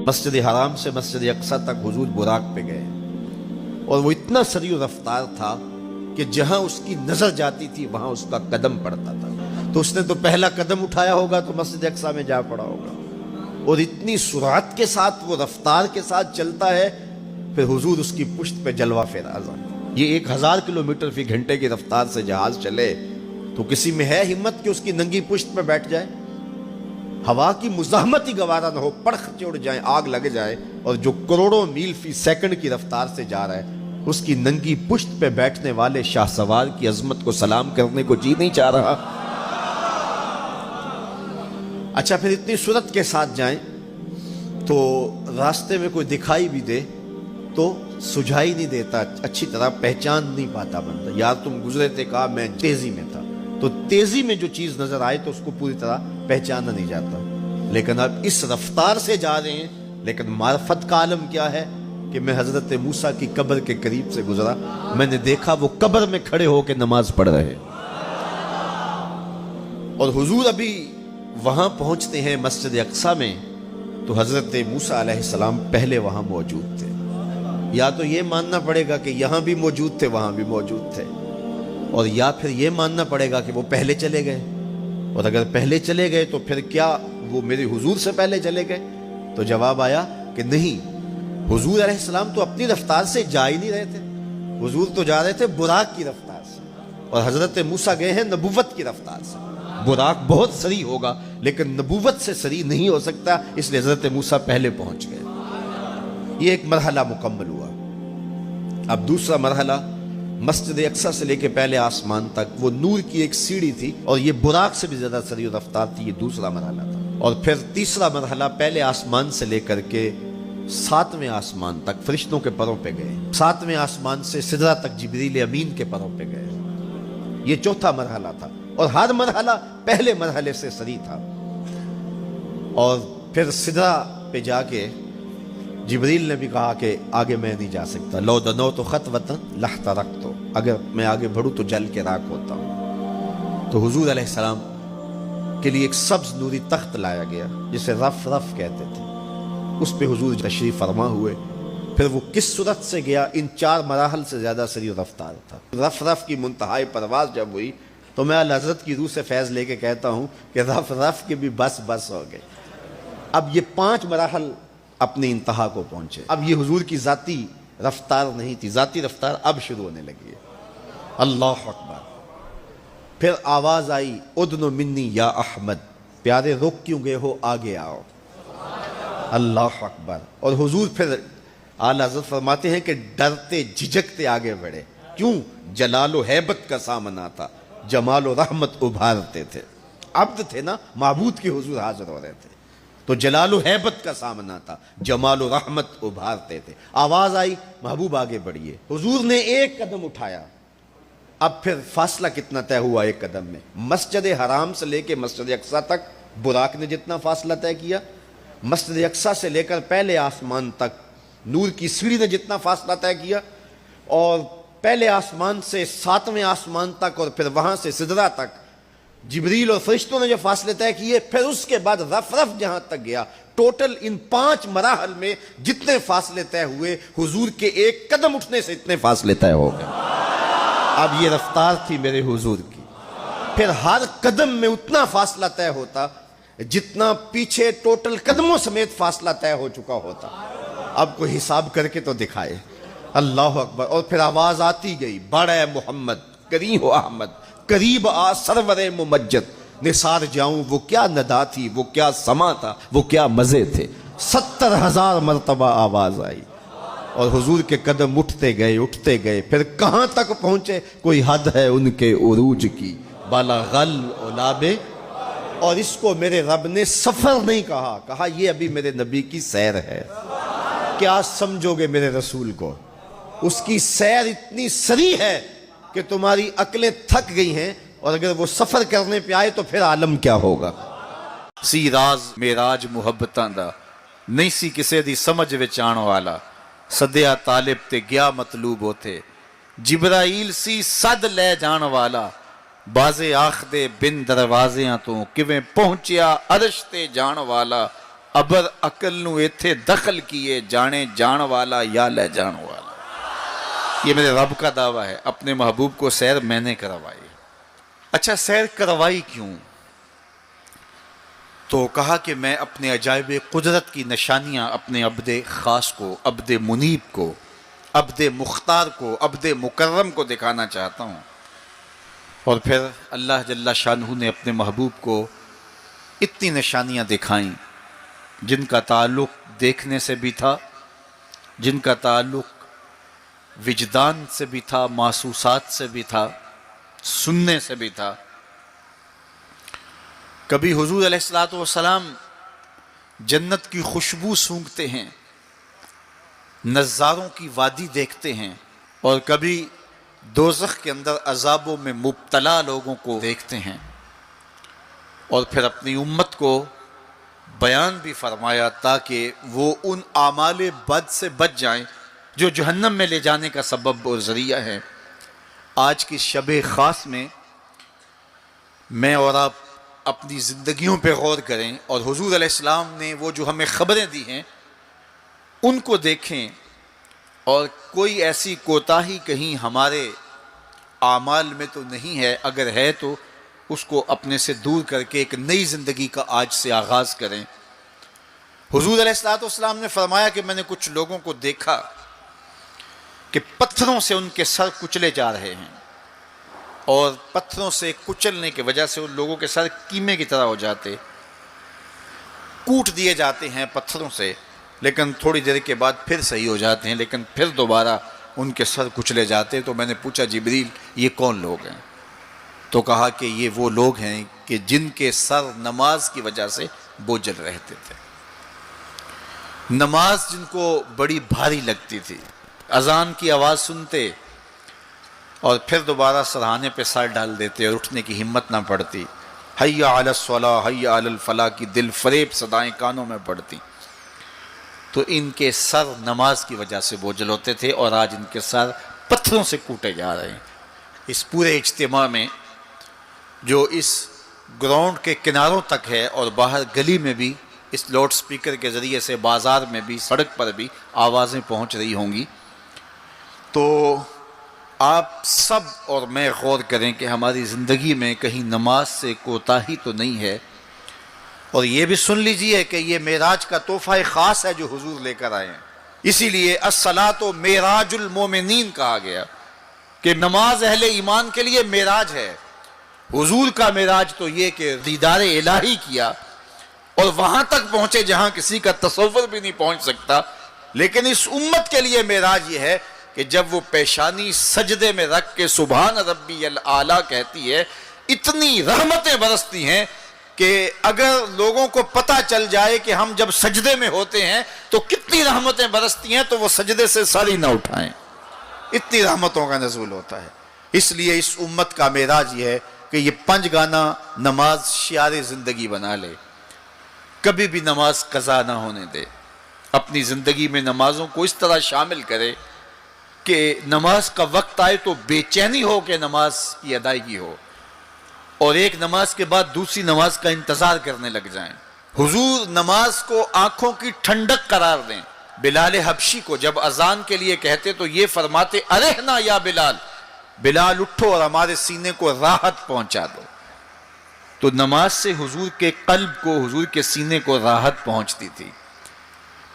مسجد حرام سے مسجد اقصی تک حضور براق پہ گئے اور وہ اتنا سریع رفتار تھا کہ جہاں اس کی نظر جاتی تھی وہاں اس کا قدم پڑتا تھا. تو اس نے تو پہلا قدم اٹھایا ہوگا تو مسجد اقصی میں جا پڑا ہوگا. اور اتنی سرعت کے ساتھ وہ رفتار کے ساتھ چلتا ہے. پھر حضور اس کی پشت پہ جلوہ فراز. یہ 1000 کلومیٹر فی گھنٹے کی رفتار سے جہاز چلے تو کسی میں ہے ہمت کہ اس کی ننگی پشت پہ بیٹھ جائے؟ ہوا کی مزاحمت ہی گوارا نہ ہو، پڑخ چڑ جائیں، آگ لگ جائے. اور جو کروڑوں میل فی سیکنڈ کی رفتار سے جا رہا ہے اس کی ننگی پشت پہ بیٹھنے والے شاہ سوار کی عظمت کو سلام کرنے کو جی نہیں چاہ رہا. اچھا پھر اتنی سرعت کے ساتھ جائیں تو راستے میں کوئی دکھائی بھی دے تو سجھائی نہیں دیتا، اچھی طرح پہچان نہیں پاتا بندہ. یار تم گزرے تھے، کہا میں تیزی میں تھا. تو تیزی میں جو چیز نظر آئے تو اس کو پوری طرح پہچانا نہیں جاتا. لیکن اب اس رفتار سے جا رہے ہیں. لیکن معرفت کا عالم کیا ہے کہ میں حضرت موسیٰ کی قبر کے قریب سے گزرا، میں نے دیکھا وہ قبر میں کھڑے ہو کے نماز پڑھ رہے. اور حضور ابھی وہاں پہنچتے ہیں مسجد اقصی میں تو حضرت موسیٰ علیہ السلام پہلے وہاں موجود تھے. یا تو یہ ماننا پڑے گا کہ یہاں بھی موجود تھے وہاں بھی موجود تھے، اور یا پھر یہ ماننا پڑے گا کہ وہ پہلے چلے گئے. اور اگر پہلے چلے گئے تو پھر کیا وہ میرے حضور سے پہلے چلے گئے؟ تو جواب آیا کہ نہیں، حضور علیہ السلام تو اپنی رفتار سے جا ہی نہیں رہے تھے. حضور تو جا رہے تھے براق کی رفتار سے، اور حضرت موسیٰ گئے ہیں نبوت کی رفتار سے. براق بہت سریع ہوگا لیکن نبوت سے سریع نہیں ہو سکتا، اس لیے حضرت موسیٰ پہلے پہنچ گئے. یہ ایک مرحلہ مکمل ہوا. اب دوسرا مرحلہ مسجد اقصی سے لے کے پہلے آسمان تک وہ نور کی ایک سیڑھی تھی اور یہ براق سے بھی زیادہ سریع رفتار تھی. یہ دوسرا مرحلہ تھا. اور پھر تیسرا مرحلہ پہلے آسمان سے لے کر کے 7ویں آسمان تک فرشتوں کے پروں پہ گئے. 7ویں آسمان سے سدرہ تک جبریل امین کے پروں پہ گئے. یہ چوتھا مرحلہ تھا اور ہر مرحلہ پہلے مرحلے سے سریع تھا. اور پھر سدرہ پہ جا کے جبریل نے بھی کہا کہ آگے میں نہیں جا سکتا. لو دنوت خطوۃ لاحترقت، اگر میں آگے بڑھوں تو جل کے راکھ ہوتا ہوں. تو حضور علیہ السلام کے لیے ایک سبز نوری تخت لایا گیا جسے رف رف کہتے تھے. اس پہ حضور تشریف فرما ہوئے. پھر وہ کس صورت سے گیا؟ ان 4 مراحل سے زیادہ سریع رفتار تھا. رف رف کی منتہائی پرواز جب ہوئی تو میں اعلی حضرت کی روح سے فیض لے کے کہتا ہوں کہ رف رف کے بھی بس بس ہو گئے. اب یہ 5 مراحل اپنی انتہا کو پہنچے. اب یہ حضور کی ذاتی رفتار نہیں تھی، ذاتی رفتار اب شروع ہونے لگی ہے. اللہ اکبر. پھر آواز آئی ادنو منی یا احمد، پیارے رک کیوں گئے ہو، آگے آؤ. اللہ اکبر. اور حضور پھر اعلیٰ حضرت فرماتے ہیں کہ ڈرتے جھجکتے آگے بڑھے. کیوں؟ جلال و ہیبت کا سامنا تھا، جمال و رحمت ابھارتے تھے. عبد تھے نا، معبود کے حضور حاضر ہو رہے تھے تو جلال و ہیبت کا سامنا تھا، جمال و رحمت ابھارتے تھے. آواز آئی محبوب آگے بڑھیے. حضور نے ایک قدم اٹھایا. اب پھر فاصلہ کتنا طے ہوا ایک قدم میں؟ مسجد حرام سے لے کے مسجد اقصی تک براق نے جتنا فاصلہ طے کیا، مسجد اقصی سے لے کر پہلے آسمان تک نور کی سیڑھی نے جتنا فاصلہ طے کیا، اور پہلے آسمان سے 7ویں آسمان تک اور پھر وہاں سے سدرہ تک جبریل اور فرشتوں نے جو فاصلے طے کیے، پھر اس کے بعد رف رف جہاں تک گیا. ٹوٹل ان 5 مراحل میں جتنے فاصلے طے ہوئے، حضور کے ایک قدم اٹھنے سے اتنے فاصلے طے ہو گئے. اب یہ رفتار تھی میرے حضور کی. پھر ہر قدم میں اتنا فاصلہ طے ہوتا جتنا پیچھے ٹوٹل قدموں سمیت فاصلہ طے ہو چکا ہوتا. اب کوئی حساب کر کے تو دکھائے. اللہ اکبر. اور پھر آواز آتی گئی بڑھ اے محمد، کریم ہو احمد، قریب آ سرور ممجد. نثار جاؤں وہ کیا ندا تھی، وہ کیا سما تھا، وہ کیا مزے تھے. 70,000 مرتبہ آواز آئی اور حضور کے قدم اٹھتے گئے. پھر کہاں تک پہنچے؟ کوئی حد ہے ان کے عروج کی، بالا غل اولابے. اور اس کو میرے رب نے سفر نہیں کہا یہ ابھی میرے نبی کی سیر ہے. کیا سمجھو گے میرے رسول کو؟ اس کی سیر اتنی سریع ہے کہ تمہاری عقلیں تھک گئی ہیں، اور اگر وہ سفر کرنے پہ آئے تو پھر عالم کیا ہوگا. سی راز میراج محبتاں دا نہیں سی کسے دی سمجھ وچ آن والا. سدیا طالب تے گیا مطلوب ہوتے. جبرائیل سی صد لے جان والا. بازے آخ دے بن دروازیاں تو کیویں پہنچیا عرش تے جان والا. ابر عقل نو ایتھے دخل کیے جانے جان والا یا لے جان والا. یہ میرے رب کا دعویٰ ہے. اپنے محبوب کو سیر میں نے کروائی. اچھا سیر کروائی کیوں؟ تو کہا کہ میں اپنے عجائب قدرت کی نشانیاں اپنے عبد خاص کو، عبد منیب کو، عبد مختار کو، عبد مکرم کو دکھانا چاہتا ہوں. اور پھر اللہ جل شانہ نے اپنے محبوب کو اتنی نشانیاں دکھائیں جن کا تعلق دیکھنے سے بھی تھا، جن کا تعلق وجدان سے بھی تھا، محسوسات سے بھی تھا، سننے سے بھی تھا. کبھی حضور علیہ السلام جنت کی خوشبو سونگھتے ہیں، نظاروں کی وادی دیکھتے ہیں، اور کبھی دوزخ کے اندر عذابوں میں مبتلا لوگوں کو دیکھتے ہیں. اور پھر اپنی امت کو بیان بھی فرمایا تاکہ وہ ان اعمال بد سے بچ جائیں جو جہنم میں لے جانے کا سبب اور ذریعہ ہے. آج کی شب خاص میں میں اور آپ اپنی زندگیوں پہ غور کریں اور حضور علیہ السلام نے وہ جو ہمیں خبریں دی ہیں ان کو دیکھیں، اور کوئی ایسی کوتاہی کہیں ہمارے اعمال میں تو نہیں ہے، اگر ہے تو اس کو اپنے سے دور کر کے ایک نئی زندگی کا آج سے آغاز کریں. حضور علیہ السلام نے فرمایا کہ میں نے کچھ لوگوں کو دیکھا کہ پتھروں سے ان کے سر کچلے جا رہے ہیں، اور پتھروں سے کچلنے کی وجہ سے ان لوگوں کے سر کیمے کی طرح ہو جاتے، کوٹ دیے جاتے ہیں پتھروں سے، لیکن تھوڑی دیر کے بعد پھر صحیح ہو جاتے ہیں، لیکن پھر دوبارہ ان کے سر کچلے جاتے. تو میں نے پوچھا جبریل یہ کون لوگ ہیں؟ تو کہا کہ یہ وہ لوگ ہیں کہ جن کے سر نماز کی وجہ سے بوجھل رہتے تھے، نماز جن کو بڑی بھاری لگتی تھی، اذان کی آواز سنتے اور پھر دوبارہ سرہانے پہ سر ڈال دیتے اور اٹھنے کی ہمت نہ پڑتی. حی علی الصلاۃ حی علی الفلاح کی دل فریب صدائیں کانوں میں پڑتی. تو ان کے سر نماز کی وجہ سے بوجھل ہوتے تھے، اور آج ان کے سر پتھروں سے کوٹے جا رہے ہیں. اس پورے اجتماع میں جو اس گراؤنڈ کے کناروں تک ہے اور باہر گلی میں بھی اس لاؤڈ سپیکر کے ذریعے سے، بازار میں بھی، سڑک پر بھی آوازیں پہنچ رہی ہوں گی، تو آپ سب اور میں غور کریں کہ ہماری زندگی میں کہیں نماز سے کوتاہی تو نہیں ہے. اور یہ بھی سن لیجئے کہ یہ معراج کا تحفہ خاص ہے جو حضور لے کر آئے ہیں. اسی لیے الصلاۃ معراج المومنین کہا گیا کہ نماز اہل ایمان کے لیے معراج ہے. حضور کا معراج تو یہ کہ دیدار الہی کیا اور وہاں تک پہنچے جہاں کسی کا تصور بھی نہیں پہنچ سکتا. لیکن اس امت کے لیے معراج یہ ہے کہ جب وہ پیشانی سجدے میں رکھ کے سبحان ربی الاعلیٰ کہتی ہے، اتنی رحمتیں برستی ہیں کہ اگر لوگوں کو پتہ چل جائے کہ ہم جب سجدے میں ہوتے ہیں تو کتنی رحمتیں برستی ہیں تو وہ سجدے سے ساری نہ اٹھائیں. اتنی رحمتوں کا نزول ہوتا ہے. اس لیے اس امت کا معراج یہ ہے کہ یہ 5 گانا نماز شعار زندگی بنا لے، کبھی بھی نماز قضا نہ ہونے دے، اپنی زندگی میں نمازوں کو اس طرح شامل کرے کہ نماز کا وقت آئے تو بے چینی ہو کہ نماز کی ادائیگی ہو، اور ایک نماز کے بعد دوسری نماز کا انتظار کرنے لگ جائیں. حضور نماز کو آنکھوں کی ٹھنڈک قرار دیں. بلال حبشی کو جب اذان کے لیے کہتے تو یہ فرماتے ارحنا یا بلال، بلال اٹھو اور ہمارے سینے کو راحت پہنچا دو. تو نماز سے حضور کے قلب کو، حضور کے سینے کو راحت پہنچتی تھی.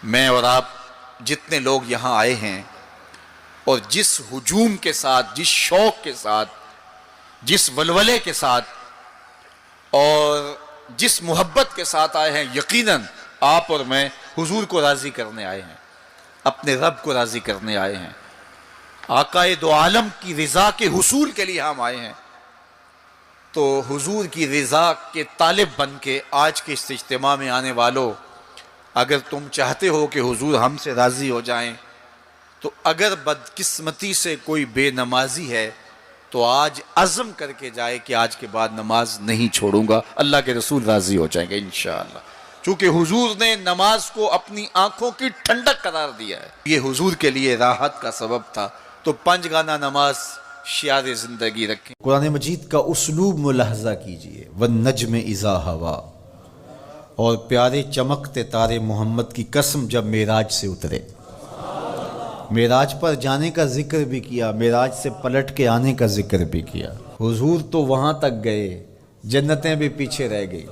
میں اور آپ جتنے لوگ یہاں آئے ہیں اور جس ہجوم کے ساتھ، جس شوق کے ساتھ، جس ولولے کے ساتھ اور جس محبت کے ساتھ آئے ہیں، یقیناً آپ اور میں حضور کو راضی کرنے آئے ہیں، اپنے رب کو راضی کرنے آئے ہیں، آقا دو عالم کی رضا کے حصول کے لیے ہم آئے ہیں. تو حضور کی رضا کے طالب بن کے آج کے اس اجتماع میں آنے والوں، اگر تم چاہتے ہو کہ حضور ہم سے راضی ہو جائیں، تو اگر بدقسمتی سے کوئی بے نمازی ہے تو آج عزم کر کے جائے کہ آج کے بعد نماز نہیں چھوڑوں گا، اللہ کے رسول راضی ہو جائیں گے انشاءاللہ. چونکہ حضور نے نماز کو اپنی آنکھوں کی ٹھنڈک قرار دیا ہے، یہ حضور کے لیے راحت کا سبب تھا. تو 5 گانا نماز شعار زندگی رکھیں. قرآن مجید کا اسلوب ملاحظہ کیجئے، والنجم اذا ہوا، اور پیارے چمکتے تارے محمد کی قسم جب معراج سے اترے، معراج پر جانے کا ذکر بھی کیا، معراج سے پلٹ کے آنے کا ذکر بھی کیا۔ حضور تو وہاں تک گئے، جنتیں بھی پیچھے رہ گئی،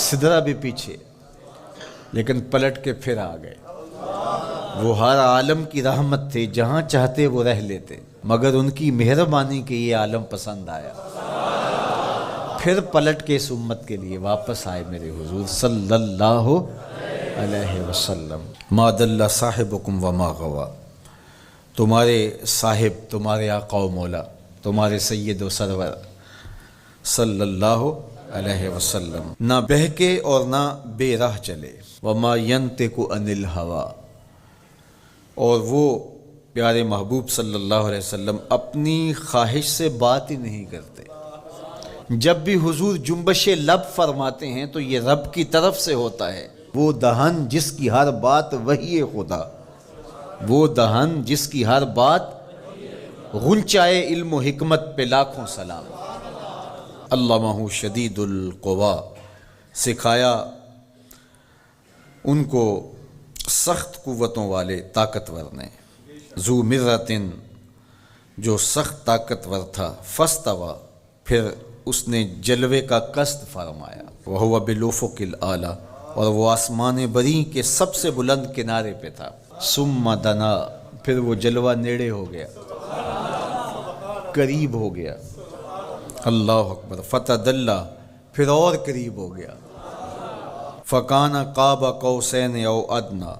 سدرہ بھی پیچھے، لیکن پلٹ کے پھر آ گئے۔ وہ ہر عالم کی رحمت تھے، جہاں چاہتے وہ رہ لیتے، مگر ان کی مہربانی کے یہ عالم پسند آیا، پھر پلٹ کے اس امت کے لیے واپس آئے میرے حضور صلی اللہ علیہ وسلم۔ ما ضل صاحبکم وما غوا، تمہارے صاحب، تمہارے آقا و مولا، تمہارے سید و سرور صلی اللہ علیہ وسلم نہ بہکے اور نہ بے راہ چلے۔ وما ینطق عن الہویٰ، اور وہ پیارے محبوب صلی اللہ علیہ وسلم اپنی خواہش سے بات ہی نہیں کرتے۔ جب بھی حضور جنبش لب فرماتے ہیں تو یہ رب کی طرف سے ہوتا ہے۔ وہ دہن جس کی ہر بات وحی خدا، وہ دہن جس کی ہر بات غنچائے علم و حکمت پہ لاکھوں سلام۔ علمہ شدید القوا، سکھایا ان کو سخت قوتوں والے طاقتور نے۔ ذو مرتن، جو سخت طاقتور تھا، فاستویٰ، پھر اس نے جلوے کا قصد فرمایا۔ وہو بالافق الاعلیٰ، اور وہ آسمان بری کے سب سے بلند کنارے پہ تھا۔ ثم دنا، پھر وہ جلوہ نیڑے ہو گیا، قریب ہو گیا۔ اللہ اکبر۔ فتدلی، پھر اور قریب ہو گیا۔ فکان قاب قوسین او ادنیٰ،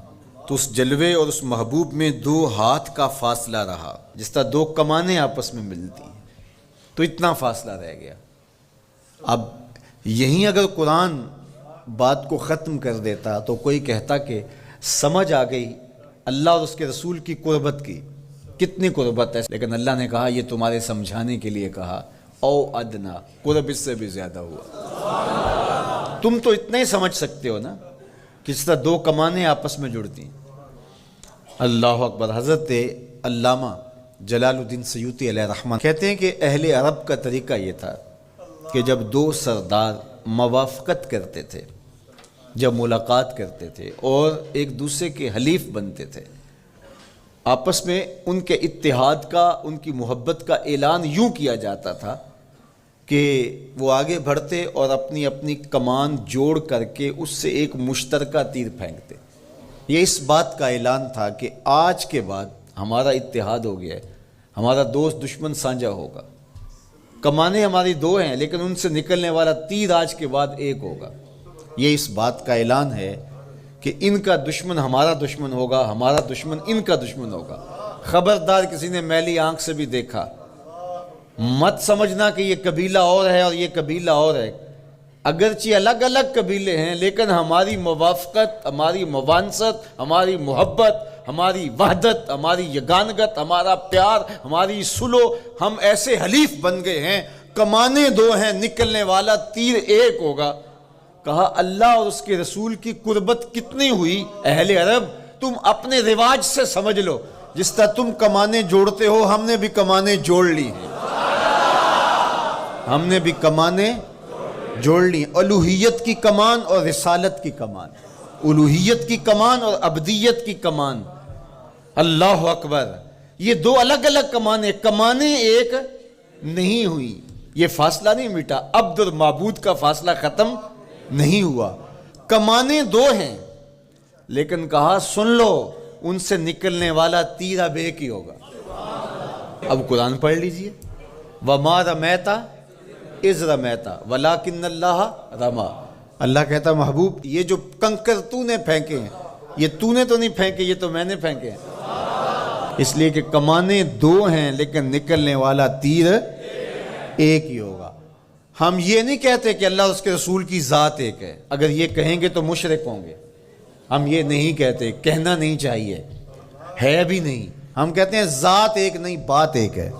تو اس جلوے اور اس محبوب میں 2 ہاتھ کا فاصلہ رہا، جس طرح 2 کمانیں آپس میں ملتی ہیں، تو اتنا فاصلہ رہ گیا۔ اب یہیں اگر قرآن بات کو ختم کر دیتا تو کوئی کہتا کہ سمجھ آ گئی اللہ اور اس کے رسول کی قربت کی، کتنی قربت ہے، لیکن اللہ نے کہا یہ تمہارے سمجھانے کے لیے کہا، او ادنا، قرب اس سے بھی زیادہ ہوا۔ تم تو اتنا ہی سمجھ سکتے ہو نا، کس طرح 2 کمانیں آپس میں جڑتی ہیں۔ اللہ اکبر۔ حضرت علامہ جلال الدین سیوطی علیہ رحمہ کہتے ہیں کہ اہل عرب کا طریقہ یہ تھا کہ جب 2 سردار موافقت کرتے تھے، جب ملاقات کرتے تھے اور ایک دوسرے کے حلیف بنتے تھے، آپس میں ان کے اتحاد کا، ان کی محبت کا اعلان یوں کیا جاتا تھا کہ وہ آگے بڑھتے اور اپنی اپنی کمان جوڑ کر کے اس سے ایک مشترکہ تیر پھینکتے۔ یہ اس بات کا اعلان تھا کہ آج کے بعد ہمارا اتحاد ہو گیا ہے، ہمارا دوست دشمن سانجا ہوگا، کمانیں ہماری 2 ہیں لیکن ان سے نکلنے والا تیر آج کے بعد ایک ہوگا۔ یہ اس بات کا اعلان ہے کہ ان کا دشمن ہمارا دشمن ہوگا، ہمارا دشمن ان کا دشمن ہوگا۔ خبردار کسی نے میلی آنکھ سے بھی دیکھا، مت سمجھنا کہ یہ قبیلہ اور ہے اور یہ قبیلہ اور ہے، اگرچہ الگ الگ قبیلے ہیں لیکن ہماری موافقت، ہماری موانست، ہماری محبت، ہماری وحدت، ہماری یگانگت، ہمارا پیار، ہماری صلح، ہم ایسے حلیف بن گئے ہیں، کمانیں 2 ہیں، نکلنے والا تیر ایک ہوگا۔ کہا اللہ اور اس کے رسول کی قربت کتنی ہوئی اہل عرب، تم اپنے رواج سے سمجھ لو، جس طرح تم کمانیں جوڑتے ہو ہم نے بھی کمانیں جوڑ لی ہیں، ہم نے بھی کمانیں جوڑ لی، الوہیت کی کمان اور رسالت کی کمان، الوہیت کی کمان اور عبدیت کی کمان۔ اللہ اکبر۔ یہ 2 الگ الگ کمانیں ایک نہیں ہوئی، یہ فاصلہ نہیں مٹا، عبد اور معبود کا فاصلہ ختم نہیں ہوا، کمانیں 2 ہیں، لیکن کہا سن لو ان سے نکلنے والا تیر اب ایک ہی ہوگا۔ اب قرآن پڑھ لیجئے، وَمَا رَمَيْتَ اِذْ رَمَيْتَ وَلَكِنَّ اللَّهَ رَمَى۔ اللہ کہتا محبوب یہ جو کنکر تو نے پھینکے ہیں، یہ تو نے تو نہیں پھینکے، یہ تو میں نے پھینکے ہیں، اس لیے کہ کمانیں 2 ہیں لیکن نکلنے والا تیر ایک ہی ہوگا۔ ہم یہ نہیں کہتے کہ اللہ اور اس کے رسول کی ذات ایک ہے، اگر یہ کہیں گے تو مشرک ہوں گے، ہم یہ نہیں کہتے، کہنا نہیں چاہیے، ہے بھی نہیں، ہم کہتے ہیں ذات ایک نہیں، بات ایک ہے۔